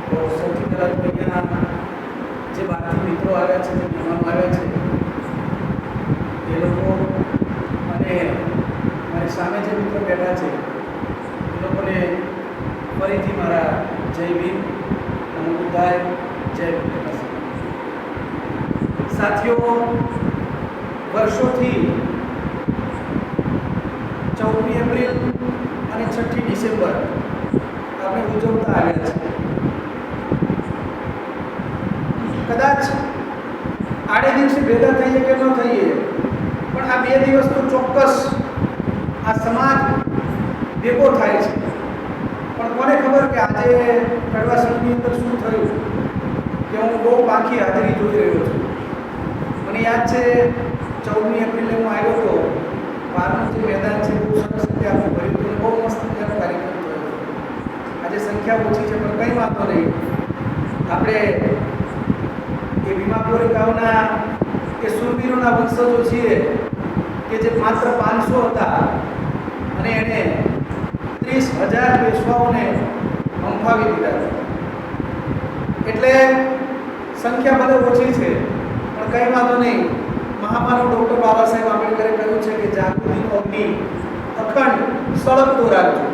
તો સૌથી પહેલાં તો અહીંયા જે બહારથી મિત્રો આવ્યા છે, જે મહેમાનો આવ્યા છે એ લોકો અને મારી સામે જે મિત્રો બેઠા છે એ લોકોને ફરીથી મારા જય ભીમ, નમો બુદ્ધાય, જય ભીમ. સાથીઓ, વર્ષોથી 14મી એપ્રિલ અને 6ઠી ડિસેમ્બર આપણે ઉજવતા આવ્યા છે. કદાચ આડે દિવસે ભેગા થઈએ કે ન થઈએ, પણ આ 2 દિવસ તો ચોક્કસ આ સમાજ ભેગો થાય છે. પણ કોને ખબર કે આજે કડવાસણની અંદર શું થયું કે હું બહુ બાકી હાજરી જોઈ રહ્યો છું. મને યાદ છે 14મી એપ્રિલે હું આવ્યો હતો, બહારનું જે મેદાન છે બહુ સરસ રીતે આપણે ભર્યું હતું, બહુ મસ્ત મજાનો કાર્યક્રમ થયો હતો. આજે સંખ્યા ઓછી છે પણ કંઈ વાંધો નહીં. આપણે એ ભીમાપુરી ગામના એ સુરવીરોના વંશજો છીએ કે જે માત્ર 500 હતા અને એણે 30,000 પેશવાઓને હંફાવી દીધા. એટલે સંખ્યા ભલે ઓછી છે પણ કંઈ વાંધો નહીં. મહામાનવ ડૉક્ટર બાબા સાહેબ આંબેડકરે કહ્યું છે કે જાગૃતિનો અગ્નિ અખંડ સળગતો રાખજો.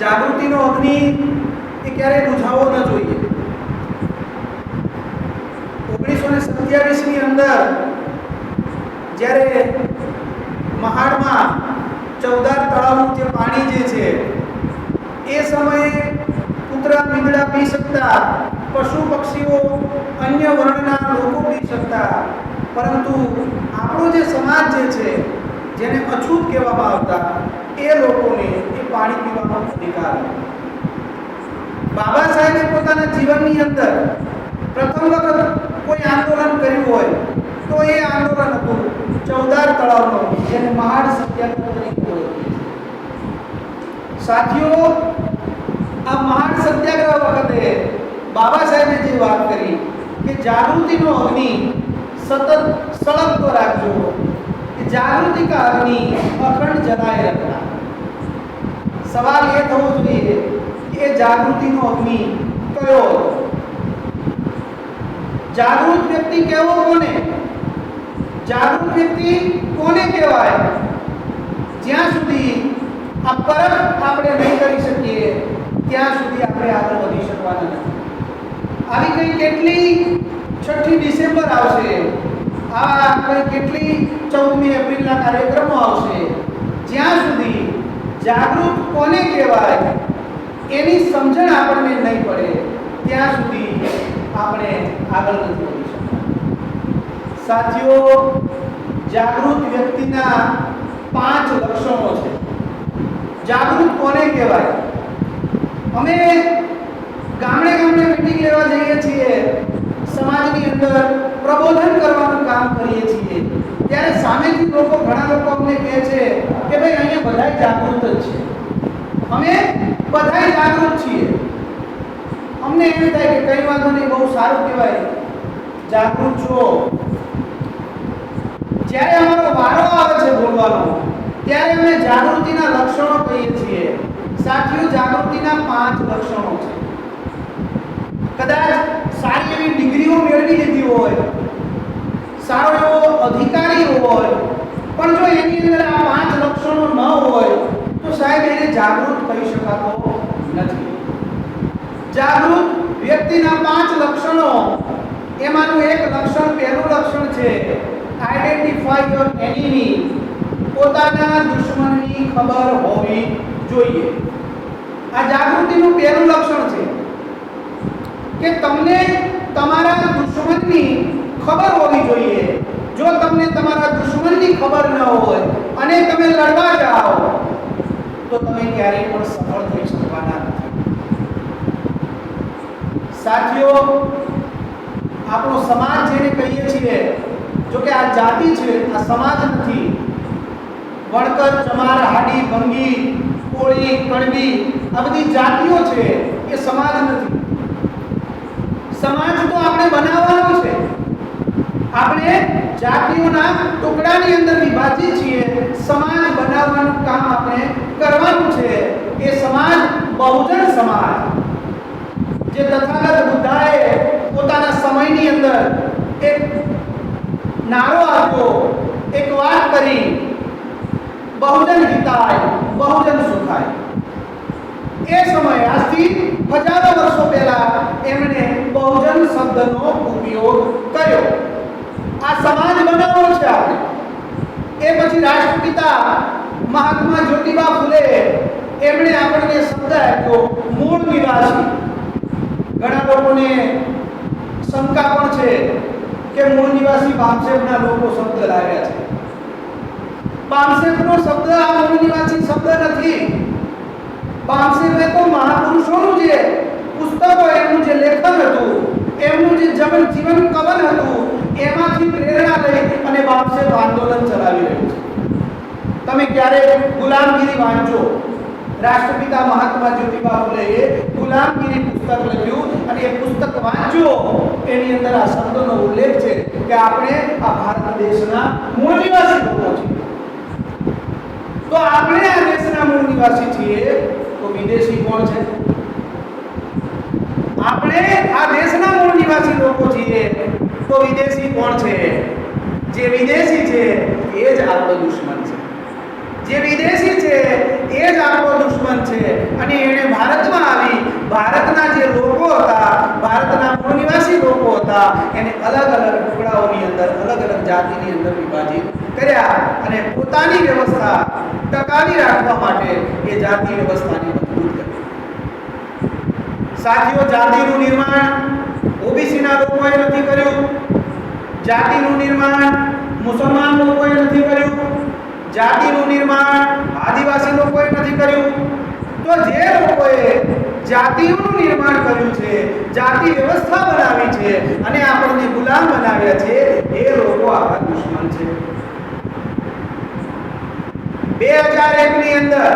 જાગૃતિનો અગ્નિ એ ક્યારેય બુઝાવવો ન જોઈએ. 1927ની અંદર જ્યારે મહાડમાં ચૌદાર તળાવનું જે પાણી જે છે એ સમયે કૂતરા મીંદડા પી શકતા, પશુ પક્ષીઓ અન્ય વર્ણના લોકો પી શકતા, પરંતુ આપણો જે સમાજ જે છે જેને અછૂત કહેવામાં આવતા એ લોકોને એ પાણી પીવાનો અધિકાર. બાબા સાહેબે પોતાના જીવનની અંદર પ્રથમ વખત કોઈ આંદોલન કર્યું હોય તો એ આંદોલન હતું ચૌદાર તળાવનું, જેને મહાડ સત્યાગ્રહ તરીકે ઓળખીએ. સાથીઓ, આ મહાન સત્યાગ્રહ વખતે બાબા સાહેબે જે વાત કરી કે જાગૃતિનો અગ્નિ સતત સળગતો રાખજો, કે જાગૃતિ કા અગ્નિ અખંડ જલાય રખના. સવાલ એ થવો જોઈએ કે જાગૃતિનો અગ્નિ કયો હતો? જાગૃત વ્યક્તિ કેવો કોને? જાગૃત વ્યક્તિ કોને કહેવાય? જ્યાં સુધી આ પરખ આપણે નહીં કરી શકીએ ત્યાં સુધી આપણે આગળ વધી શકવાના નથી. આવી કઈ કેટલી 6ઠી ડિસેમ્બર આવશે, આ કઈ કેટલી 14મી એપ્રિલના કાર્યક્રમો આવશે, જ્યાં સુધી જાગૃત કોને કહેવાય એની સમજણ આપણને નહીં પડે ત્યાં સુધી આપણે આગળ નથી વધી શકતા. સાથીઓ, જાગૃત વ્યક્તિના 5 લક્ષણો છે. જાગૃત કોને કહેવાય? અમે ગામડે ગામડે મીટિંગ લેવા જઈએ છીએ, સમાજની અંદર પ્રબોધન કરવાનું કામ કરીએ છીએ, ત્યારે સામેથી લોકો, ઘણા લોકો અમને કહે છે કે ભાઈ અહીંયા બધાય જાગૃત જ છે, અમે બધાય જાગૃત છીએ. અમને એમ થાય કે કંઈ વાંધો નહીં, બહુ સારું કહેવાય, જાગૃત છો. જ્યારે અમારો વારો આવે છે બોલવાનો ત્યારે અમે જાગૃતિના લક્ષણો કહીએ છીએ. સાથીઓ, જાગૃતિના 5 લક્ષણો છે. કદાચ સારી એવી ડિગ્રીઓ મેળવી લીધી હોય, સારો એવો અધિકારી હોય, પણ જો એની અંદર આ 5 લક્ષણો ન હોય તો સાહેબ એને જાગૃત કહી શકાતો નથી. જાગૃત વ્યક્તિના 5 લક્ષણો, એમાંનું એક લક્ષણ, પહેલું લક્ષણ છે આઈડેન્ટિફાય યોર એનિમી. પોતાના દુશ્મનની ખબર હોવી જોઈએ. આ જાગૃતિનું પહેલું લક્ષણ છે કે તમને તમારા દુશ્મનની ખબર હોવી જોઈએ. જો તમને તમારા દુશ્મનની ખબર ન હોય અને તમે લડવા જાઓ તો તમે ક્યારેય પણ સફળ થઈ શકવાના નથી. સાથીઓ, આપણો સમાજ જેને કહીએ છીએ, જો કે આ જાતિ છે, આ સમાજ નથી. વણકર, ચમાર, હાડી, ભંગી, કોળી, કણબી, આ બધી જાતિઓ છે, એ સમાજ નથી. સમાજ તો આપણે બનાવવાનો છે. આપણે જાતિઓના ટુકડાની અંદર વિભાજિત છીએ, સમાજ બનાવવાનું કામ આપણે કરવાનું છે. એ સમાજ બહુજન સમાજ. જે તથાગત બુદ્ધાએ પોતાના સમયની અંદર એક નારો આપ્યો, એક વાત કરી, બહુજન હિતાય બહુજન સુખાય. એ સમયે આજથી હજારો વર્ષો પહેલા એમણે બહુજન શબ્દનો ઉપયોગ કર્યો. આ સમાજ બનાવવો છે આપણે. એ પછી રાષ્ટ્રપિતા મહાત્મા જ્યોતિબા ફૂલે એમણે આપણને શબ્દ આપ્યો મૂળ નિવાસી. ઘણા લોકોને શંકા પણ છે કે મૂળ નિવાસી બામસેવના લોકો શબ્દ લાવ્યા છે. બામસેવનો શબ્દ આ મૂળ નિવાસી શબ્દ નથી. બામસેવે તો મહાપુરુષોનું જે પુસ્તકો, એમનું જે લેખન હતું, એમનું જે જીવન કવન હતું, એમાંથી પ્રેરણા લઈ અને બામસેવ આંદોલન ચલાવી રહ્યું છે. તમે ક્યારે ગુલામગીરી વાંચો, રાષ્ટ્રપિતા મહાત્મા જ્યોતિબા ફૂલેએ ગુલામગીરી પુસ્તક લખ્યું અને એ પુસ્તક વાંચો, એની અંદર આ શબ્દનો ઉલ્લેખ છે કે આપણે આ ભારત દેશના મૂળ નિવાસી લોકો છીએ. તો આપણે આ દેશના મૂળ નિવાસી છીએ, તો વિદેશી કોણ છે? આપણે આ દેશના મૂળ નિવાસી લોકો છીએ, તો વિદેશી કોણ છે? જે વિદેશી છે એ જ આપણો દુશ્મન છે. જે વિદેશી છે એ જ આપણો દુશ્મન છે. અને એને ભારતમાં આવી ભારતના જે લોકો હતા, ભારતના મૂળ નિવાસી લોકો હતા, એને અલગ અલગ ટુકડાઓની અંદર, અલગ અલગ જાતિની અંદર વિભાજિત કર્યા અને પોતાની વ્યવસ્થા ટકાવી રાખવા માટે એ જાતિ વ્યવસ્થાને મજબૂત કરી. સાથીઓ, જાતિનું નિર્માણ ઓબીસીના લોકોએ નથી કર્યું. જાતિનું નિર્માણ મુસલમાન લોકોએ નથી કર્યું. જાતિનું નિર્માણ આદિવાસી લોકોએ નથી કર્યું. તો જે લોકોએ જાતિનું નિર્માણ કર્યું છે, જાતિ વ્યવસ્થા બનાવી છે અને આપણને ગુલામ બનાવ્યા છે, એ લોકો આપણા દુશ્મન છે. 2001 ની અંદર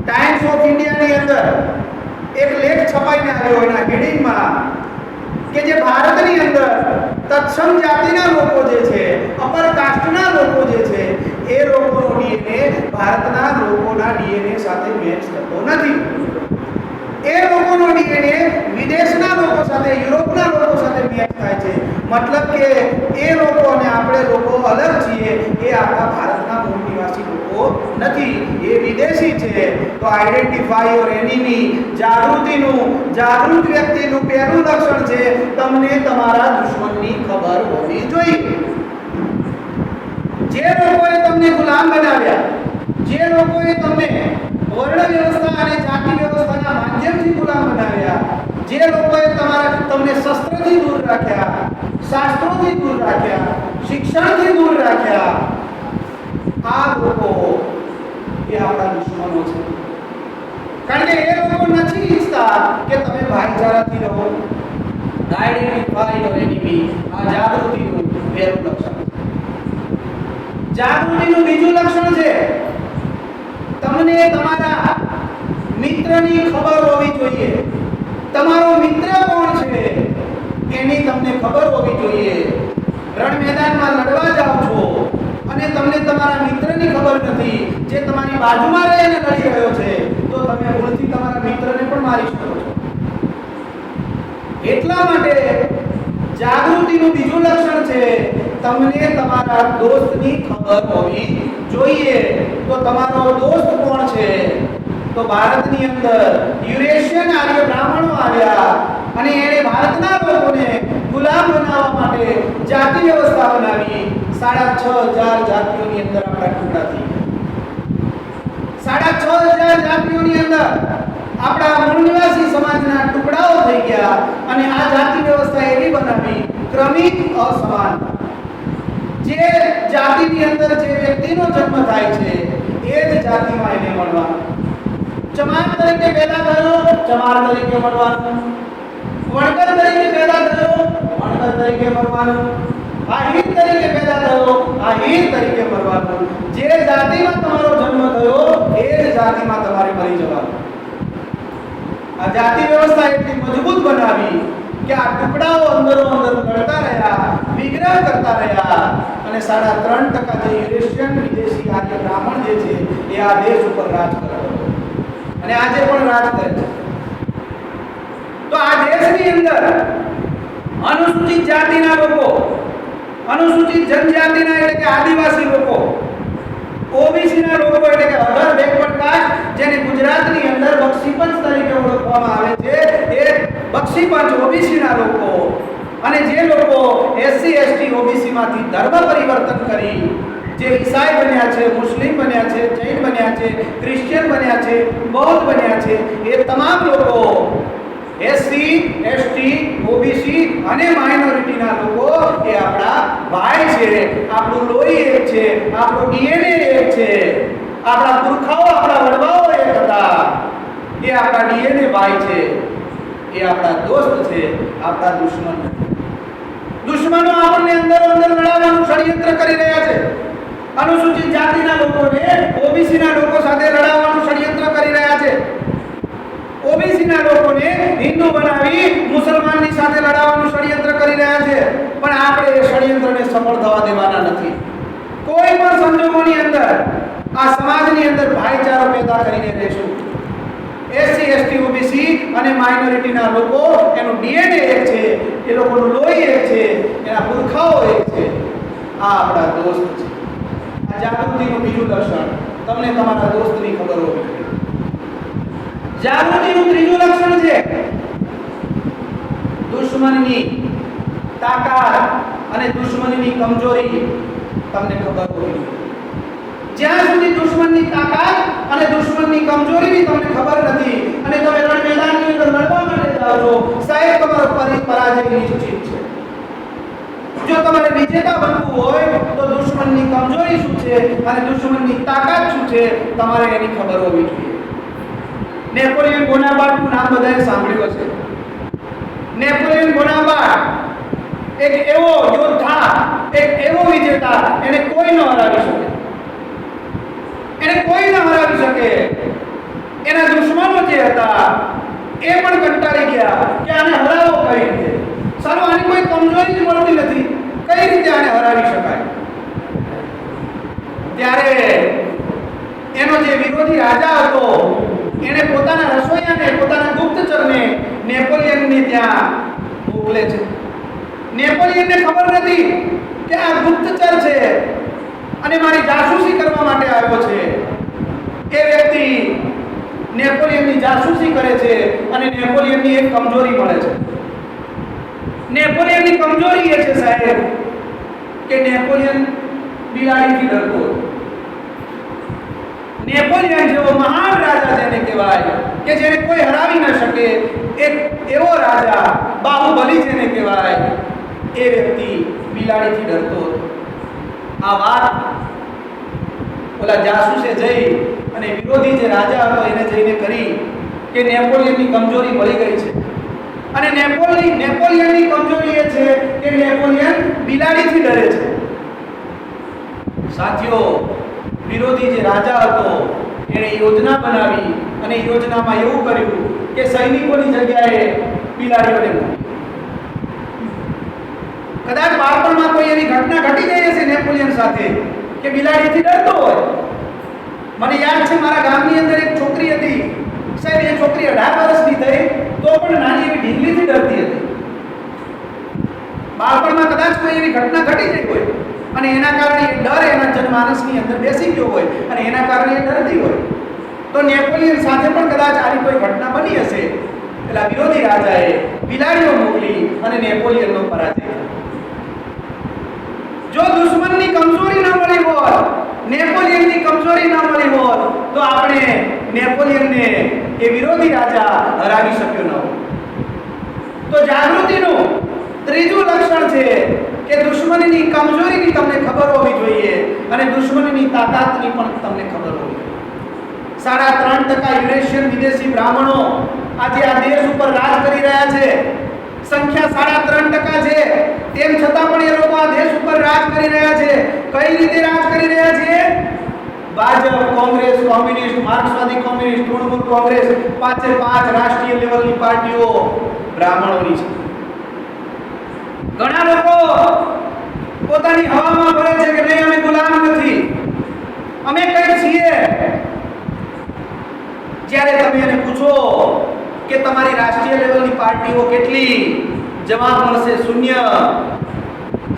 ટાઈમ્સ ઓફ ઇન્ડિયાની અંદર એક લેખ છપાઈને આવ્યો, એના હેડિંગમાં કે જે ભારતની અંદર તત્સમ જાતિના લોકો જે છે, અપર કાસ્ટના લોકો જે છે, એ લોકોનો ડીએનએ ભારતના લોકોના ડીએનએ સાથે મેચ થતો નથી. એ લોકોનો ડીએનએ વિદેશના લોકો સાથે, યુરોપના લોકો સાથે મેચ થાય છે. મતલબ કે એ લોકો અને આપણે લોકો અલગ છીએ. એ આપણા ભારતના મૂળ નિવાસી લોકો નથી, એ વિદેશી છે. તો આઈડેન્ટિફાઈ યોર એનિમી, જાગૃત વ્યક્તિનું પહેલું લક્ષણ છે તમને તમારા દુશ્મનની ખબર હોવી જોઈએ. જે લોકોએ તમને ગુલામ બનાવ્યા, જે લોકોએ તમને વર્ણ વ્યવસ્થા અને જાતિ વ્યવસ્થાના માધ્યમથી ગુલામ બનાવ્યા, જે લોકોએ તમને શસ્ત્રથી દૂર રાખ્યા, શાસ્ત્રોથી દૂર રાખ્યા, શિક્ષણથી દૂર રાખ્યા, આ લોકો એ આપણા દુશ્મનો છે. કારણ કે એ લોકો નથી ઈચ્છતા કે તમે ભાઈચારાથી રહો. આઈડેન્ટિફાઈ યોર એનિમી, આ જાગૃતિનું પહેલું લક્ષણ. જાગૃતિનું બીજું લક્ષણ છે તમને તમારા મિત્રની ખબર હોવી જોઈએ. તમારો મિત્ર કોણ છે એની તમને ખબર હોવી જોઈએ. રણ મેદાનમાં લડવા જાઓ છો અને તમને તમારા મિત્રની ખબર નથી, જે તમારી બાજુમાં રહીને લડી રહ્યો છે, તો તમે ભૂલથી તમારા મિત્રને પણ મારી શકો છો. એટલા માટે જાગૃતિનું બીજું લક્ષણ છે તમને તમારા દોસ્તની ખબર હોવી જોઈએ. તો તમારો દોસ્ત કોણ છે? તો ભારતની અંદર યુરેશિયન આર્ય બ્રાહ્મણો આવ્યા અને એણે ભારતના લોકોને ગુલામ બનાવવા માટે જાતિ વ્યવસ્થા બનાવી. 6,500 જાતિઓની અંદર આપણા ટુકડા થઈ ગયા. 6,500 જાતિઓની અંદર આપણા મૂળ નિવાસી સમાજના ટુકડાઓ થઈ ગયા અને આ જાતિ વ્યવસ્થા એવી બનાવી ક્રમિક અસમાનતા. જે જાતિની અંદર જે વ્યક્તિનો જન્મ થાય છે એ જ જાતિમાં એને મળવાનું. ચમાર તરીકે પેદા થયો, ચમાર તરીકે મળવાનું. વણકર તરીકે પેદા થયો, વણકર તરીકે મળવાનું. આહીર તરીકે પેદા થયો, આહીર તરીકે મળવાનું. જે જાતિમાં તમારો જન્મ થયો એ જ જાતિમાં તમારે મરી જવાનું. આ જાતિ વ્યવસ્થા એટલી મજબૂત બનાવી કે આ ટુકડાઓ અંદરો અંદર લડતા રહ્યા, વિગ્રહ કરતા રહ્યા અને 3.5% જે યુરેશિયન વિદેશી આર્ય બ્રાહ્મણ જે છે એ આ દેશ ઉપર રાજ કરે અને આજે પણ રાજ કરે છે. દેશની અંદર અનુસૂચિત જાતિના લોકો, અનુસૂચિત જનજાતિના એટલે કે આદિવાસી લોકો, ઓબીસીના લોકો એટલે કે અધર બેકવર્ડ કાસ્ટ, જેને ગુજરાતની અંદર બક્ષીપંચ તરીકે ઓળખવામાં આવે છે, એ બક્ષીપંચ ઓબીસીના લોકો અને જે લોકો એસસી એસટી ઓબીસી માંથી ધર્મ પરિવર્તન કરી જે ઈસાઈ બન્યા છે, મુસ્લિમ બન્યા છે, જૈન બન્યા છે, ક્રિશ્ચિયન બન્યા છે, બૌદ્ધ બન્યા છે, એ તમામ લોકો એસસી એસટી ઓબીસી અને માઇનોરિટીના લોકો એ આપણા ભાઈ છે, આપણું લોહી એક છે, આપણો ડીએનએ એક છે, આપણા પુરખાઓ આપણા વડવાઓ એક હતા, એ આપણા ડીએનએ ભાઈ છે, એ આપણા દોસ્ત છે, આપણા દુશ્મન નથી. દુશ્મનો આપણને અંદરો અંદર લડાવવાનું ષડયંત્ર કરી રહ્યા છે. અનુસૂચિત જાતિના લોકોને ઓબીસીના લોકો સાથે લડાવવાનું ષડયંત્ર કરી રહ્યા છે. ઓબીસીના લોકોને હિન્દુ બનાવી મુસલમાનની સાથે લડાવવાનું ષડયંત્ર કરી રહ્યા છે. પણ આપણે એ ષડયંત્રને સફળ થવા દેવાના નથી. કોઈ પણ સંજોગોની અંદર આ સમાજની અંદર ભાઈચારો પેદા કરીને રહેશું. એસસી એસટી ઓબીસી અને માઇનોરિટીના લોકો એનું ડીએનએ એક છે, એ લોકોનું લોહી એક છે, એના પુરખાઓ એક છે, આ આપણા દોસ્ત છે. આ જાગૃતિનું બીજું લક્ષણ તમને તમારા દોસ્તની ખબર હોવી જોઈએ. જાગૃતિનું ત્રીજું લક્ષણ છે દુશ્મનની તાકાત અને દુશ્મનની કમજોરી તમને ખબર હોવી જોઈએ. જ્યાં સુધી દુશ્મનની તાકાત અને દુશ્મનની કમજોરીની તમને ખબર નથી અને તમે રણ મેદાનની અંદર લડવા માટે જાઓ છો, સાહેબ તમારો પરાજય નિશ્ચિત છે. જો તમારે વિજેતા બનવું હોય તો દુશ્મનની કમજોરી શું છે અને દુશ્મનની તાકાત શું છે તમારે એની ખબર હોવી જોઈએ. નેપોલિયન બોનાપાર્ટનું નામ બધાએ સાંભળ્યું હશે. નેપોલિયન બોનાપાર્ટ એક એવો યોદ્ધા, એક એવો વિજેતા, એને કોઈ ન હરાવી શકે. એને કોઈ ન હરાવી શકે. એના દુશ્મનો જે હતા એ પણ કંટાળી ગયા કે આને હરાવો કઈ રીતે. સારું, આની કોઈ કમજોરી જ મળતી નથી, કઈ રીતે આને હરાવી શકાય. ત્યારે એનો જે વિરોધી રાજા હતો એને પોતાના રસોઈયાને, પોતાના ગુપ્તચરને નેપોલિયનને ત્યાં મોકલે છે. નેપોલિયનને ખબર નથી કે આ ગુપ્તચર છે અને મારી જાસૂસી કરવા માટે આવ્યો છે. એ વ્યક્તિ નેપોલિયનની જાસૂસી કરે છે અને નેપોલિયનની એક કમજોરી મળે છે. નેપોલિયનની કમજોરી એ છે સાહેબ કે નેપોલિયન બિલાડીથી ડરતો હતો. નેપોલિયન જેવો મહાન રાજા જેને કહેવાય કે જેને કોઈ હરાવી ન શકે, એક એવો રાજા, બાહુબલી જેને કહેવાય, એ વ્યક્તિ બિલાડીથી ડરતો હતો. આ વાત ઓલા જાસૂસે જઈ અને વિરોધી જે રાજા હતો એને જઈને કરી કે નેપોલિયનની કમજોરી મળી ગઈ છે. અને નેપોલિયનની કમજોરી એ છે કે નેપોલિયન બિલાડીથી ડરે છે. સાથીઓ, વિરોધી જે રાજા હતો એણે યોજના બનાવી અને યોજનામાં એવું કર્યું કે સૈનિકોની જગ્યાએ બિલાડીઓને મૂકી. કદાચ બાળપણમાં કોઈ એવી ઘટના ઘટી ગઈ હશે નેપોલિયન સાથે કે બિલાડીથી ડરતો હોય. મને યાદ છે મારા ગામની અંદર એક છોકરી હતી સાહેબ. એ છોકરી 18 વર્ષની થઈ તો પણ નાની એવી ઢીંગલીથી ડરતી હતી. બાળપણમાં કદાચ કોઈ એવી ઘટના ઘટી ગઈ હોય અને એના કારણે એ ડર એના જનમાનસની અંદર બેસી ગયો હોય અને એના કારણે એ ડરતી હોય. તો નેપોલિયન સાથે પણ કદાચ આવી કોઈ ઘટના બની હશે. પેલા વિરોધી રાજાએ બિલાડીઓ મોકલી અને નેપોલિયનનો પરાજય કર્યો. જો દુશ્મનની કમજોરી ન મળી હોત, નેપોલિયનની કમજોરી ન મળી હોત તો આપણે નેપોલિયનને, એ વિરોધી રાજા, હરાવી શક્યો ન હોત. તો જાગૃતિનું ત્રીજું લક્ષણ છે કે દુશ્મનની કમજોરીની તમને ખબર હોવી જોઈએ અને દુશ્મનની તાકાતની પણ તમને ખબર હોવી જોઈએ. 3.5% યુરેશિયન વિદેશી બ્રાહ્મણો આજે આ દેશ ઉપર રાજ કરી રહ્યા છે. સંખ્યા 3.5% છે, તેમ છતાં પણ એ લોકો આ દેશ ઉપર રાજ કરી રહ્યા છે. કઈ રીતે રાજ કરી રહ્યા છે? ભાજપ, કોંગ્રેસ, કોમ્યુનિસ્ટ, માર્ક્સવાદી કોમ્યુનિસ્ટ, તૃણમૂલ કોંગ્રેસ, 5 રાષ્ટ્રીય લેવલની પાર્ટીઓ બ્રાહ્મણોની છે. ઘણા લોકો પોતાની હવામાં ભરે છે કે નહીં, અમે ગુલામ નથી, અમે કઈ છીએ. જ્યારે તમે એને પૂછો કે તમારી રાષ્ટ્રીય લેવલની પાર્ટીઓ કેટલી? જવાબ મળશે શૂન્ય.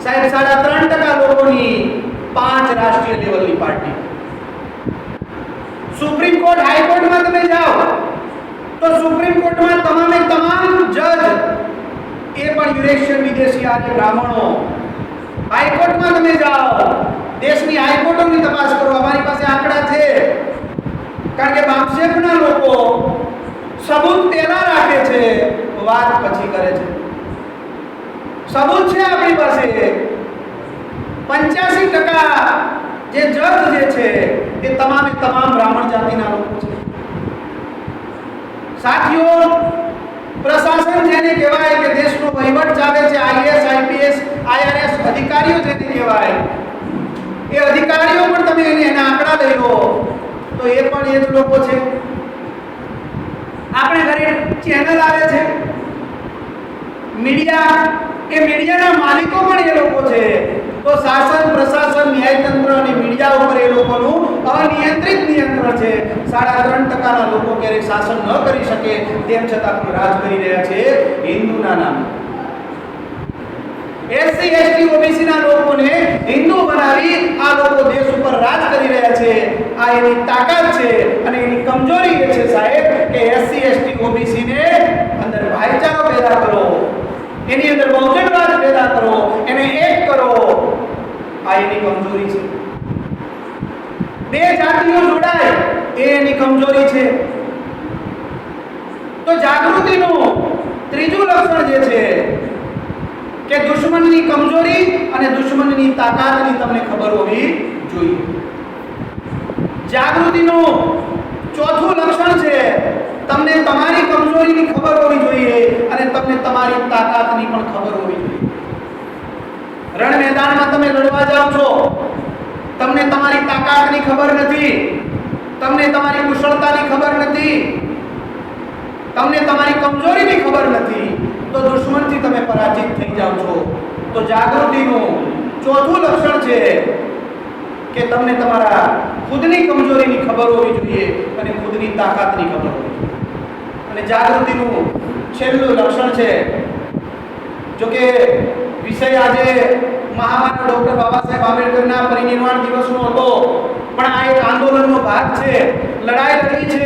સાહેબ 3.5% લોકોની 5 રાષ્ટ્રીય લેવલની પાર્ટી. સુપ્રીમ કોર્ટ હાઈકોર્ટમાં તમે જાઓ તો સુપ્રીમ કોર્ટમાં તમામે તમામ જજ એ પણ યુરેશિયન વિદેશી આર્ય બ્રાહ્મણો. હાઈકોર્ટમાં તમે જાઓ, દેશની હાઈકોર્ટોની તપાસ કરો. અમારી પાસે આંકડા છે, કારણ કે બાપશેપના લોકો સબૂત તેના રાખે છે, વાત પછી કરે છે. સબૂત છે આપણી પાસે. 85% જે જજ જે છે એ તમામે તમામ બ્રાહ્મણ જાતિના લોકો છે. સાથીઓ, પ્રશાસન જેને કહેવાય કે દેશનો વહીવટ ચાલે છે, આઈએએસ, આઈપીએસ, આઈઆરએસ અધિકારીઓ જેને કહેવાય, એ અધિકારીઓ પણ તમે એના આંકડા લઈ લો તો એ પણ એ જ લોકો છે. આપણે ઘરે ચેનલ આવે છે, મીડિયા, એ મીડિયાના માલિકો પણ એ લોકો છે. તો શાસન, પ્રશાસન, ન્યાયતંત્ર અને મીડિયા ઉપર એ લોકોનું અનિયંત્રિત નિયંત્રણ છે. 3.5% લોકો ક્યારેક શાસન ન કરી શકે તેમ છતાં પણ રાજ કરી રહ્યા છે હિન્દુના નામે. એસસી, એસટી, ઓબીસી ના લોકોને હિન્દુ બનાવી આ લોકો દેશ ઉપર રાજ કરી રહ્યા છે. આ એની તાકાત છે અને એની કમજોરી એ છે સાહેબ કે એસસી, એસટી, ઓબીસી ને અંદર ભાઈચારો પેદા કરો, એની અંદર બહુજનવાદ પેદા કરો, એને એક કરો. આ એની કમજોરી છે. બે જાતિઓ જોડાય એ એની કમજોરી છે. તો જાગૃતિનું ત્રીજું લક્ષણ જે છે કે દુશ્મનની કમજોરી અને દુશ્મનની તાકાતની તમને ખબર હોવી જોઈએ. જાગૃતિનું ચોથું લક્ષણ છે તમને તમારી કમજોરીની ખબર હોવી જોઈએ અને તમને તમારી તાકાતની પણ ખબર હોવી જોઈએ. રણ મેદાનમાં તમે લડવા જાઓ છો, તમને તમારી તાકાતની ખબર નથી, તમને તમારી કુશળતાની ખબર નથી, તમને તમારી કમજોરીની ખબર નથી, તો દુશ્મનથી તમે પરાજિત થઈ જાઓ છો. તો જાગૃતિનું ચોથું લક્ષણ છે કે તમને તમારા ખુદની કમજોરીની ખબર હોવી જોઈએ અને ખુદની તાકાતની ખબર હોવી જોઈએ. અને જાગૃતિનું છેલ્લું લક્ષણ છે, જો કે વિષય આજે મહામાનવ ડોક્ટર બાબા સાહેબ આંબેડકરના પરિનિર્વાણ દિવસનો હતો, પણ આ એક આંદોલનનો ભાગ છે. લડાઈ લડી છે.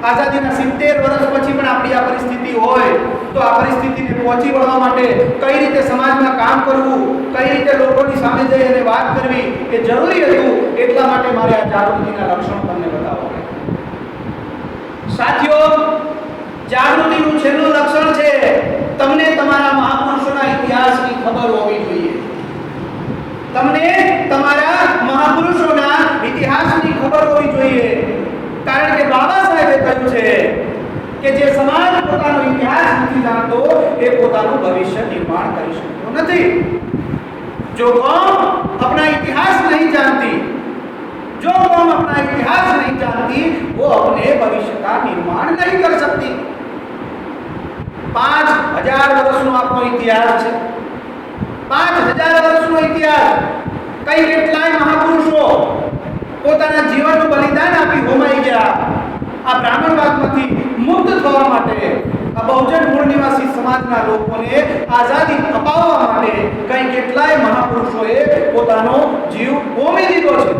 આઝાદીના 70 વર્ષ પછી પણ આપણી આ પરિસ્થિતિ હોય તો આ પરિસ્થિતિને પહોંચી વળવા માટે કઈ રીતે સમાજમાં કામ કરવું, કઈ રીતે લોકોની સામે જઈ અને વાત કરવી એ જરૂરી હતું. એટલા માટે મારે આ જાગૃતિના લક્ષણો તમને બતાવવા. સાથીઓ, જાગૃતિનું છેલ્લું લક્ષણ છે તમને તમારા મહાપુરુષોના ઇતિહાસની ખબર હોવી જોઈએ. તમને તમારા મહાપુરુષોના ઇતિહાસની ખબર હોવી જોઈએ. કારણ કે બાબા સાહેબે કહ્યું છે કે જે સમાજ પોતાનો ઇતિહાસ નથી જાણતો એ પોતાનું ભવિષ્ય નિર્માણ કરી શકતો નથી. जो कौम अपना इतिहास नहीं जानती, जो कौम अपना इतिहास नहीं जानती, वो अपने भविष्य का निर्माण नहीं कर सकती. 5000 વર્ષનો આપણો ઇતિહાસ છે. 5000 વર્ષનો ઇતિહાસ. કઈ કેટલાય મહાપુરુષો પોતાના જીવનનું બલિદાન આપી હોમાઈ ગયા આ બ્રાહ્મણવાદમાંથી મુક્ત થવા માટે, આ બહુજન મૂળ નિવાસી સમાજના લોકોને આઝાદી અપાવવા માટે કઈ કેટલાય મહાપુરુષોએ પોતાનો જીવ હોમી દીધો છે.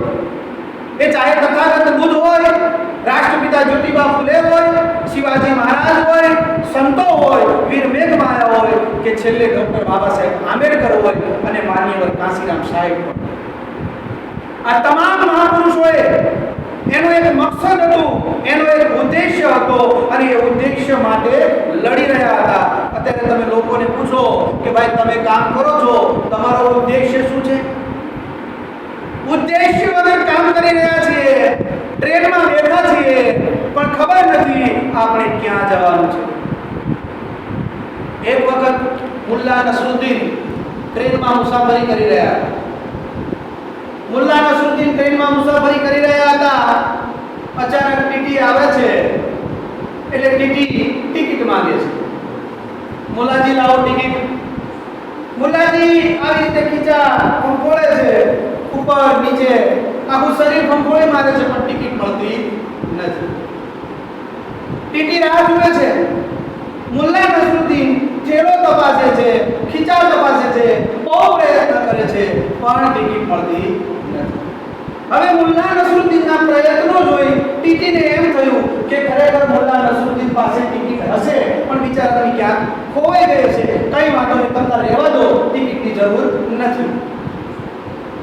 એ ચાહે તથાગત બુદ્ધ હોય, રાષ્ટ્રપિતા જ્યોતિબા ફૂલે હોય, શિવાજી મહારાજ હોય, સંતો હોય, વીર મેઘમાયા હોય કે છેલ્લે ડોક્ટર બાબા સાહેબ આંબેડકર હોય અને માનનીય કાશીરામ સાહેબ હોય. આ તમામ મહાપુરુષોએ એનો એક મકસદ હતું, એનો એક ઉદ્દેશ્ય હતો અને એ ઉદ્દેશ્ય માટે લડી રહ્યા હતા. અત્યારે તમે લોકોને પૂછો કે ભાઈ તમે કામ કરો છો, તમારો ઉદ્દેશ્ય શું છે? ઉદ્દેશ્ય વગર કામ કરી રહ્યા છીએ, ટ્રેનમાં બેઠા છીએ પણ ખબર નથી આપણે ક્યાં જવાનું છે. એક વખત મુલ્લા નસરુદ્દીન ટ્રેનમાં મુસાફરી કરી રહ્યા હતા. મુલ્લા નસરુદ્દીન ટ્રેનમાં મુસાફરી કરી રહ્યા હતા. અચાનક ટીટી આવે છે એટલે ટીટી ટિકિટ માંગે છે. મુલ્લાજી લાવો ટિકિટ. મુલ્લાજી આવી રીતે ખીચા ખંખોળે છે, ઉપર નીચે આખું શરીર ખંખોળી મારે છે પણ ટિકિટ મળતી નથી. ટીટી રાહ જુએ છે, મુલ્લા નસરુદ્દીન ચહેરો તપાસે છે, ખીચા તપાસે છે, બહુ પ્રયત્ન કરે છે, પણ ટિકિટ મળતી નથી. હવે મુલ્લા નસરુદ્દીનના પ્રયત્નો જોઈ ટીટીને એમ થયું કે ખરેખર મુલ્લા નસરુદ્દીન પાસે ટિકિટ હશે, પણ બિચારાની ક્યાંક ખોવાઈ ગઈ છે. કઈ વાંધો નહીં, તમતા રહેવા દો, ટિકિટની જરૂર નથી.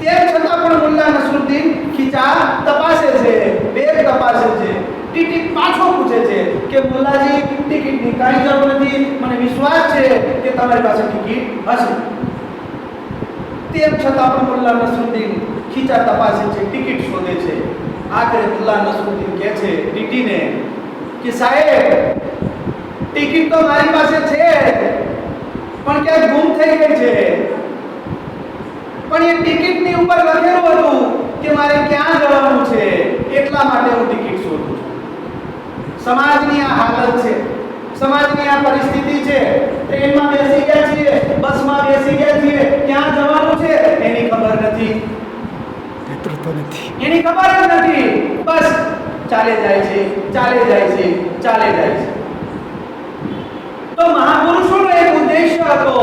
તેમ છતાં પણ મુલ્લા નસરુદ્દીન ખીચા તપાસે છે, બેગ તપાસે છે. ટીટી પાછો પૂછે છે કે મુલ્લાજી, ટિકિટની કાંઈ જરૂર નથી, મને વિશ્વાસ છે કે તમારી પાસે ટિકિટ હશે. તેમ છતાં પણ મુલ્લા નસરુદ્દીન ખીચા તપાસે છે, ટિકિટ શોધે છે. આખરે મુલ્લા નસરુદ્દીન કહે છે ટીટીને કે સાહેબ, ટિકિટ તો મારી પાસે છે, પણ ક્યાંક ગુમ થઈ ગઈ છે. પણ એ ટિકિટની ઉપર લખેલું હતું કે મારે ક્યાં જવાનું છે, એટલા માટે હું ટિકિટ શોધું છું. સમાજની આ હાલત છે, સમાજની આ પરિસ્થિતિ છે. ટ્રેનમાં બેસી ગયા છીએ, બસમાં બેસી ગયા છીએ, ક્યાં જવાનું છે એની ખબર નથી, એની ખબર જ નથી. બસ ચાલે જાય છે, ચાલે જાય છે, ચાલે જાય છે. તો મહાપુરુષોનો એક ઉદ્દેશ્ય હતો,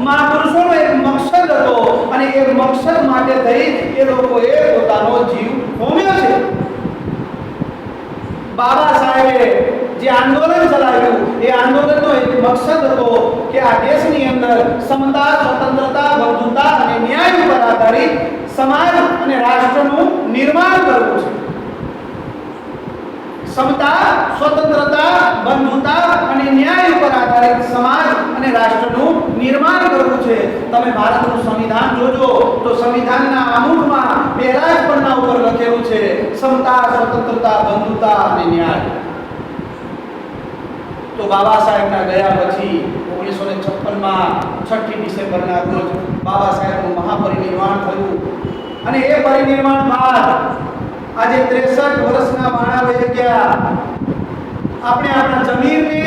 મહાપુરુષોનો એક મકસદ હતો, અને એ મકસદ માટે થઈ એ લોકોએ પોતાનો જીવ હોમ્યો છે. બાબા સાહેબે જે આંદોલન ચલાવ્યું, એ આંદોલનનો એક મકસદ હતો કે આ દેશની અંદર સમતા, સ્વતંત્રતા, બંધુતા અને ન્યાય ઉપર આધારિત સમાજ અને રાષ્ટ્રનું નિર્માણ કરવું છે. સમતા, સ્વતંત્રતા, બંધુતા અને ન્યાય ઉપર આધારિત સમાજ અને રાષ્ટ્રનું નિર્માણ કરવું છે. તમે ભારતનું સંવિધાન જોજો તો સંવિધાનના આમુખમાં પહેલા જ પન્ના ઉપર લખેલું છે સમતા, સ્વતંત્રતા, બંધુતા અને ન્યાય. તો બાબા સાહેબના ગયા પછી 1956માં 6મી ડિસેમ્બરના રોજ બાબા સાહેબનું મહાપરિનિર્વાણ થયું. અને એ પરિનિર્વાણ બાદ આજે 63 વર્ષના માણા વહી ગયા. આપણે આપણા જમીરને,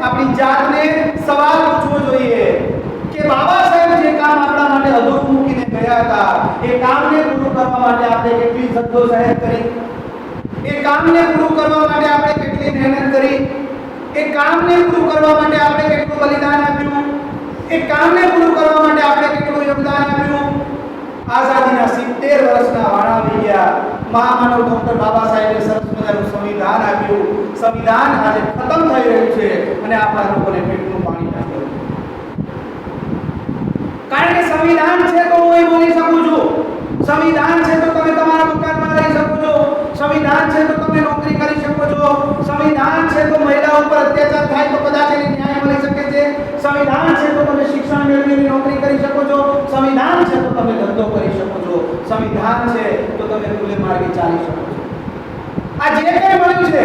આપણી જાતને સવાલ પૂછવો જોઈએ કે બાબા સાહેબ જે કામ આપણા માટે અધૂરું મૂકીને ગયા હતા, એ કામને પૂરું કરવા માટે આપણે કેટલી જદ્દોજહેદ કરી, એ કામને પૂરું કરવા માટે આપણે કેટલી મહેનત કરી, એ કામને પૂરું કરવા માટે આપણે કેટલું બલિદાન આપ્યું, એ કામને પૂરું કરવા માટે આપણે કેટલું યોગદાન આપ્યું. આઝાદીના 70 વર્ષના વાણા વહી ગયા. મહામાનવ ડોક્ટર બાબા સાહેબે સરસ મજાનું સંવિધાન આપ્યું. સંવિધાન આજે ખતમ થઈ રહ્યું છે અને આપણા લોકોને પેટનું પાણી નાખ્યું. કારણ કે સંવિધાન છે તો હું બોલી શકું છું, સંવિધાન છે તો તમે તમારા મકાનમાં રહી શકો છો, સંવિધાન છે તો તમે નોકરી કરી શકો છો, સંવિધાન છે તો મહિલા ઉપર અત્યાચાર થાય તો કદાચ એને ન્યાય મળી શકે છે, સંવિધાન છે તો તમે શિક્ષણ મેળવીને નોકરી કરી શકો છો, સંવિધાન છે તો તમે ધંધો કરી શકો છો, સંવિધાન છે તો તમે ખુલ્લે માર્ગે ચાલી શકો છો. આ જે કંઈ મળ્યું છે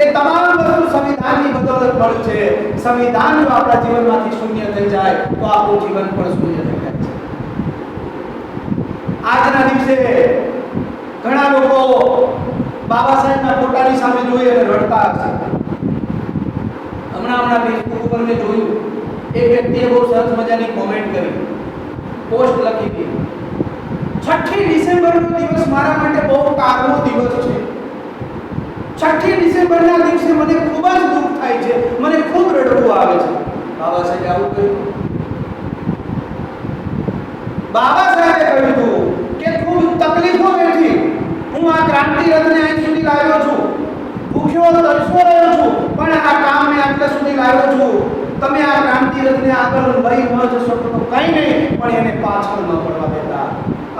એ તમામ વસ્તુ સંવિધાનની બદૌલત મળ્યું છે. સંવિધાન જો આપણા જીવનમાંથી શૂન્ય થઈ જાય તો આપણું જીવન પણ શૂન્ય થઈ જાય છે. આજના દિવસે ઘણા લોકો બાબા સાહેબના ફોટાની સામે જોઈ અને રડતા હશે. હમણાં ફેસબુક ઉપર મેં જોયું, એક વ્યક્તિએ બહુ સરસ મજાની કોમેન્ટ કરી, પોસ્ટ લખી હતી, 6મી ડિસેમ્બરનો દિવસ મારા માટે બહુ કારનો દિવસ છે. 6મી ડિસેમ્બરના દિવસે મને ખૂબ જ દુઃખ થાય છે, મને ખૂબ રડવું આવે છે. બાબા સાહેબે આવું કહ્યું. બાબા સાહેબે કહ્યું હતું કે ખૂબ તકલીફો વેઠી હું આ ક્રાંતિ રથને અહીં સુધી લાવ્યો છું, ભૂખ્યો તરસ્યો રહ્યો છું, પણ આ કામને આટલા સુધી લાવ્યો છું. તમે આ ક્રાંતિ રથને આગળ લઈ ન જશો તો કંઈ નહીં, પણ એને પાછળ ન પડવા દેતા.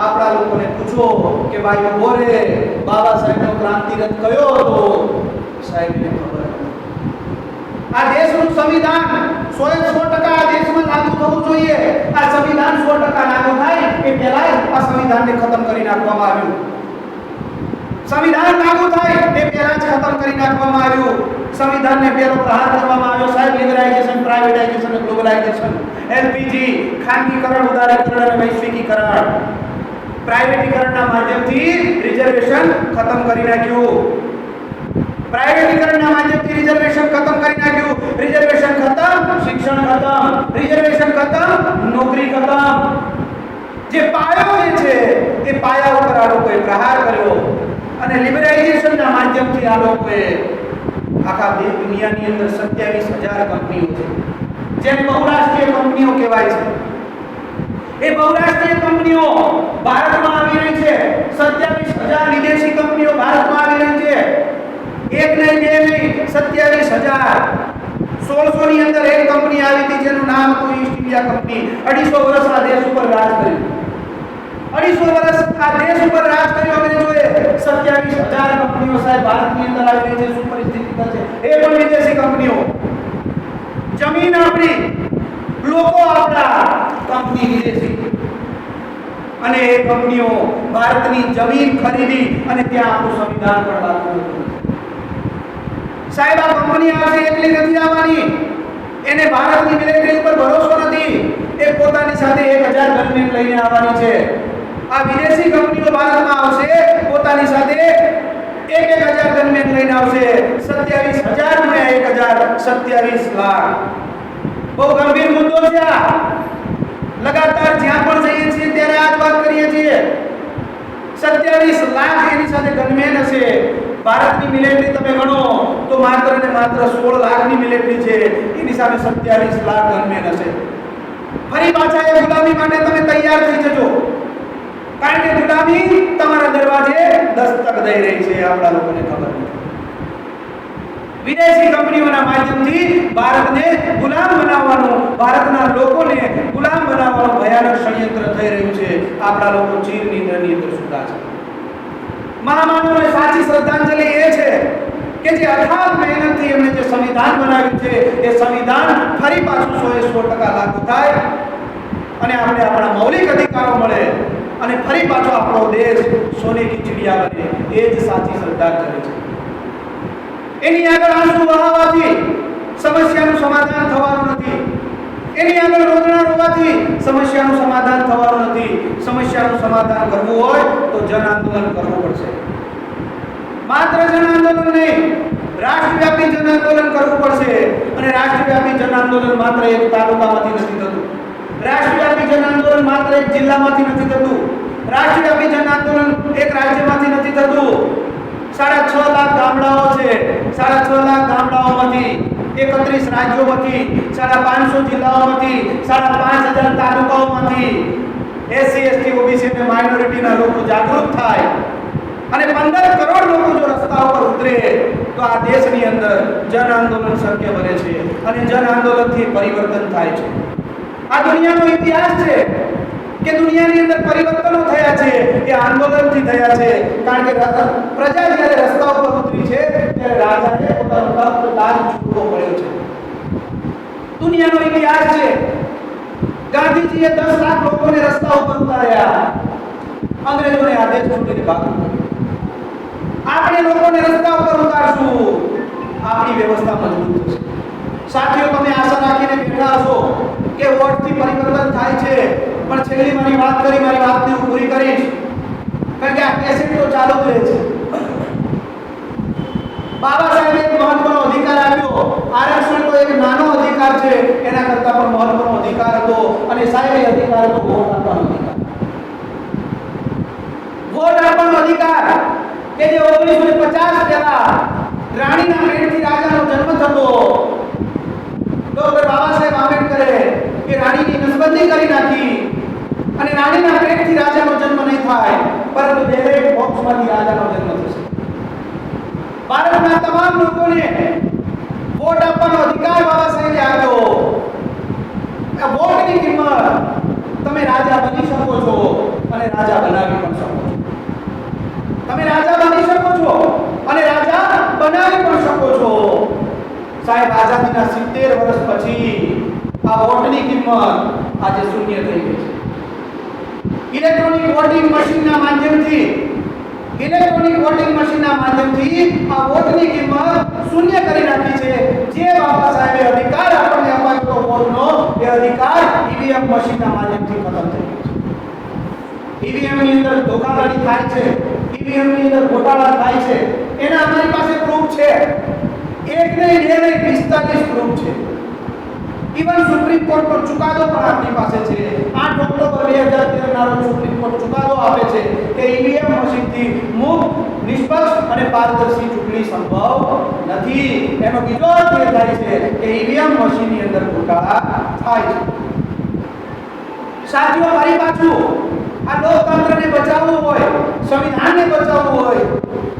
આપણા લોકોને પૂછો કે ભાઈ બોરે બાબા સાહેબનો ક્રાંતિ રથ કયો હતો? સાહેબને ખબર નથી. આ દેશનું સંવિધાન 100% આ દેશમાં લાગુ થવું જોઈએ. આ સંવિધાન 100% લાગુ થાય એ પહેલા આ સંવિધાનને ખતમ કરી નાખવામાં આવ્યું. સંવિધાન લાગુ થાય એ પહેલા જ ખતમ કરી નાખવામાં આવ્યું. સંવિધાનને પહેલો પ્રહાર કરવામાં આવ્યો સાહેબ, લિબરલાઇઝેશન, પ્રાઇવેટાઇઝેશન અને ગ્લોબલાઇઝેશન, એલપીજી, ખાનગીકરણ, ઉદારીકરણ અને વૈશ્વિકીકરણ, પ્રાઇવેટીકરણના માધ્યમથી રિઝર્વેશન ખતમ કરી નાખ્યું. પ્રાઇવેટીકરણના માધ્યમથી રિઝર્વેશન ખતમ કરી નાખ્યું. રિઝર્વેશન ખતમ, શિક્ષણ ખતમ, રિઝર્વેશન ખતમ, નોકરી ખતમ. જે પાયો છે એ પાયા ઉપર આ લોકોએ પ્રહાર કર્યો અને લિબરલાઇઝેશનના માધ્યમથી આ લોકોએ આ આખા દેશ દુનિયાની અંદર 27,000 કંપનીઓ છે, જેને બહુરાષ્ટ્રીય કંપનીઓ કહેવાય છે. એ બહુરાષ્ટ્રીય કંપનીઓ ભારતમાં આવી રહી છે. 27,000 વિદેશી કંપનીઓ ભારતમાં આવી રહી છે. એક નહીં, બે નહીં, 27,000. 1600 ની અંદર એક કંપની આવી હતી જેનું નામ હતું ઈસ્ટ ઇન્ડિયા કંપની. 250 વર્ષ આ દેશ ઉપર રાજ કર્યું. 250 વર્ષ આ દેશ ઉપર રાજ કર્યું અંગ્રેજોએ. 27,000 કંપનીઓ સાહેબ ભારતની અંદર આવી રહી છે. શું પરિસ્થિતિ છે? એ પણ વિદેશી કંપનીઓ. જમીન આપણી, લોકો આપણા, કંપની વિદેશી. અને એ કંપનીઓ ભારતની જમીન ખરીદી અને ત્યાં આપણું સંવિધાન પણ લાગુ કર્યું. સાહેબ આ કંપની આવશે એટલી નથી આવવાની. એને ભારતની મિલિટરી ઉપર ભરોસો નથી. એ પોતાની સાથે 1000 ગનમેન લઈને આવવાની છે. આ વિદેશી કંપનીઓ ભારતમાં આવશે પોતાની સાથે 1000 ગનમેન લઈને આવશે. 27,000 ગુણ્યા 1000, 27 લાખ. બહુ ગંભીર મુદ્દો છે આ. લગાતાર જ્યાં પણ જઈએ છીએ ત્યારે આ જ વાત કરીએ છીએ. 27 લાખ એની સાથે ગનમેન હશે. ભારતની મિલિટરી તમે ગણો તો માત્ર ને માત્ર 16 લાખની મિલિટરી છે. એની સામે 27 લાખ ગનમેન હશે. ફરી પાછા એ ગુલામી માટે તમે તૈયાર થઈ જજો, કારણ કે ગુલામી તમારા દરવાજે દસ્તક દઈ રહી છે. આપણા લોકોને ખબર નથી. વિદેશી કંપનીઓના માધ્યમથી ભારતને ગુલામ બનાવવાનું, ભારતના લોકોને ગુલામ બનાવવાનું ભયાનક ષડયંત્ર થઈ રહ્યું છે. આપણા લોકો ચીર નિંદ્રાની અંદર સૂતા છે. મહામાનવોને સાચી શ્રદ્ધાંજલિ એ છે કે જે અથાગ મહેનતથી એમણે જે સંવિધાન બનાવ્યું છે એ સંવિધાન ફરી પાછું 100% લાગુ થાય અને આપણે આપણા મૌલિક અધિકારો મળે અને ફરી પાછો આપણો દેશ સોને કી ચિડિયા બને. એ જ સાચી શ્રદ્ધાંજલિ છે. એની આગળ આંસુ વહાવવાથી સમસ્યાનું સમાધાન થવાનું નથી. એની આગળ રોદણા રોવાથી સમસ્યાનું સમાધાન થવાનું નથી. સમસ્યાનું સમાધાન કરવું હોય તો જન આંદોલન કરવું પડશે. માત્ર જન આંદોલન નહીં, રાષ્ટ્રવ્યાપી જન આંદોલન કરવું પડશે. અને રાષ્ટ્રવ્યાપી જન આંદોલન માત્ર એક તાલુકામાંથી નથી થતું. રાષ્ટ્રવ્યાપી જન આંદોલન માત્ર એક જિલ્લામાંથી નથી થતું. રાષ્ટ્રવ્યાપી જન આંદોલન એક રાજ્યમાંથી નથી થતું. 6.5 લાખ ગામડાઓ છે. 6.5 લાખ ગામડાઓમાંથી 31 રાજ્યોમાંથી 550 જિલ્લાઓમાંથી 5,500 તાલુકાઓમાંથી એસસી, એસટી, ઓબીસી અને માઇનોરિટીના લોકો જાગૃત થાય અને 15 કરોડ લોકો જો રસ્તા ઉપર ઉતરે તો આ દેશની અંદર જન આંદોલન શક્ય બને છે અને જન આંદોલનથી પરિવર્તન થાય છે. આ દુનિયાનો ઇતિહાસ છે કે દુનિયાની અંદર પરિવર્તનો થયા છે એ આંદોલનથી થયા છે. કારણ કે પ્રજા જ્યારે રસ્તા ઉપર ઉતરી છે ત્યારે રાજાને પોતાનો તખ્ત તાજ છૂટવો પડ્યો છે. દુનિયાનો ઇતિહાસ છે. ગાંધીજીએ 10 લાખ લોકોને રસ્તા ઉપર ઉતાર્યા. અંગ્રેજોને આદેશ છૂટીને ભાગવું પડ્યું. આપણે લોકોને રસ્તા ઉપર ઉતારશું, આપણી વ્યવસ્થા મજબૂત થશે. સાથીઓ, તમે આશા રાખીને બેઠા હશો કે વોટથી પરિવર્તન થાય છે, પણ છેલ્લી મારી વાતને હું પૂરી કરીશ, કારણ કે આ કેસેટ તો ચાલુ જ રહે છે. બાબા સાહેબે એક મહત્વનો અધિકાર આપ્યો. આરક્ષણ તો એક નાનો અધિકાર છે, એના કરતાં પણ મહત્વનો અધિકાર હતો અને સાહેબે અધિકાર હતો વોટ આપવાનો અધિકાર. વોટ આપવાનો અધિકાર કે જે 1950 પહેલા રાણીના પેટથી રાજાનો જન્મ થતો. ડોક્ટર બાબા સાહેબ આંબેડકરે એ રાણીની નસબંધી કરી નાખી અને રાણીના પેટથી રાજાનો જન્મ નહીં થાય, પરંતુ બેલેટ બોક્સમાંથી રાજાનો જન્મ થશે. ભારતના તમામ લોકોને વોટ આપવાનો અધિકાર બાબા સાહેબે આપ્યો. આ વોટની કિંમત તમે રાજા બની શકો છો અને રાજા બનાવી પણ શકો છો. તમે રાજા બની શકો છો અને રાજા બનાવી પણ શકો છો. સાહેબ, આઝાદીના 70 વર્ષ પછી આ વોટની કિંમત આજે શૂન્ય થઈ ગઈ છે. ઇલેક્ટ્રોનિક વોટિંગ મશીનના માધ્યમથી આ વોટની કિંમત શૂન્ય કરી નાખી છે. જે બાબા સાહેબે અધિકાર આપણને અપાયો હતો વોટનો, એ અધિકાર ઈવીએમ મશીનના માધ્યમથી ખતમ થઈ ગયો છે. ઈવીએમ ની અંદર ધોખાધડી થાય છે, ઈવીએમ ની અંદર ઘોટાળા થાય છે. એના અમારી પાસે પ્રૂફ છે. એક નહીં, બે નહીં, 45 પ્રૂફ છે. ઇવન સુપ્રીમ કોર્ટનો ચુકાદો પણ આપણી પાસે છે. 8 ઓક્ટોબર 2013 ના રોજ સુપ્રીમ કોર્ટ ચુકાદો આપે છે કે ઈવીએમ મશીનથી મુક્ત, નિષ્પક્ષ અને પારદર્શી ચૂંટણી સંભવ નથી. એનો બીજો અર્થ એ થાય છે કે ઈવીએમ મશીનની અંદર ઘોટાળા થાય છે. સાથીઓ, ફરી પાછું આ લોકતંત્રને બચાવવું હોય, સંવિધાનને બચાવવું હોય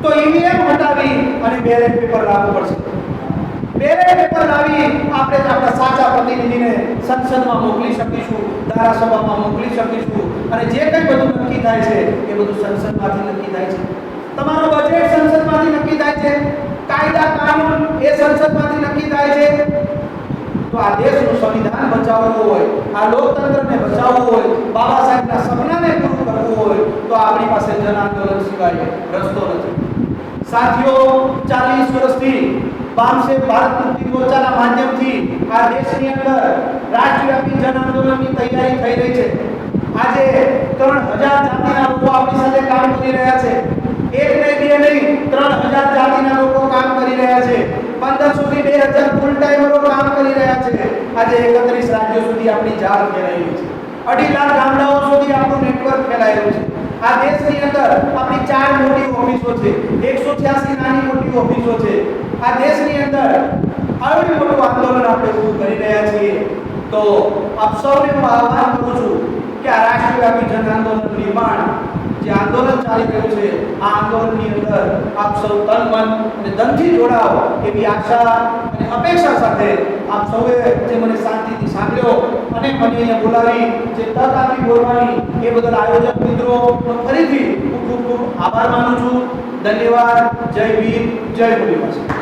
તો ઈવીએમ હટાવી અને બેલેટ પેપર લાવવું પડશે. બેલેટ પેપર લાવી આપણે આપણા સાચા પ્રતિનિધિને સંસદમાં મોકલી શકીશું, ધારાસભામાં મોકલી શકીશું અને જે કંઈ બધું નક્કી થાય છે એ બધું સંસદમાંથી નક્કી થાય છે. તમારું બજેટ સંસદમાંથી નક્કી થાય છે, કાયદા કાનૂન એ સંસદમાંથી નક્કી થાય છે. તો આ દેશનું સંવિધાન બચાવવું હોય, આ લોકતંત્રને બચાવવું હોય, બાબા સાહેબના સપનાને પૂરું કરવું હોય તો આપણી પાસે જન આંદોલન સિવાય રસ્તો નથી. સાથીઓ, 40 વર્ષથી બામસે ભારત મુક્તિ મોરચાના માધ્યમથી આ દેશની અંદર રાષ્ટ્રવ્યાપી જન આંદોલનની તૈયારી થઈ રહી છે. આજે 3000 જાતિના લોકો આપણી સાથે કામ કરી રહ્યા છે. એક નહીં, બે નહીં, 3000 જાતિના લોકો કામ કરી રહ્યા છે. 1500 થી 2000 ફૂલ ટાઈમરો કામ કરી રહ્યા છે. આજે 31 રાજ્યો સુધી આપણી જાળ ફેલાયેલી છે. 2.5 લાખ ગામડાઓ સુધી આપણું નેટવર્ક ફેલાયેલું છે. આ દેશની અંદર આપણી 4 મોટી ઓફિસો છે, 186 નાની મોટી ઓફિસો છે. આ દેશની અંદર આવડું મોટું આંદોલન આપણે ઊભું કરી રહ્યા છીએ. તો આપ સૌને હું આહ્વાન કરું છું કે આ રાષ્ટ્રવ્યાપી જન આંદોલન નિર્માણ જે આંદોલન ચાલી રહ્યું છે, આ આંદોલનની અંદર આપ સૌ તન મન અને ધનથી જોડાઓ એવી આશા અને અપેક્ષા સાથે આપ સૌએ જે મને શાંતિથી સાંભળ્યો અને મને અહીંયા બોલાવી જે તક આપી બોલવાની એ બદલ આયોજક મિત્રો ફરીથી ખૂબ ખૂબ આભાર માનું છું. ધન્યવાદ. જય ભીમ, જય ભોલેનાથ.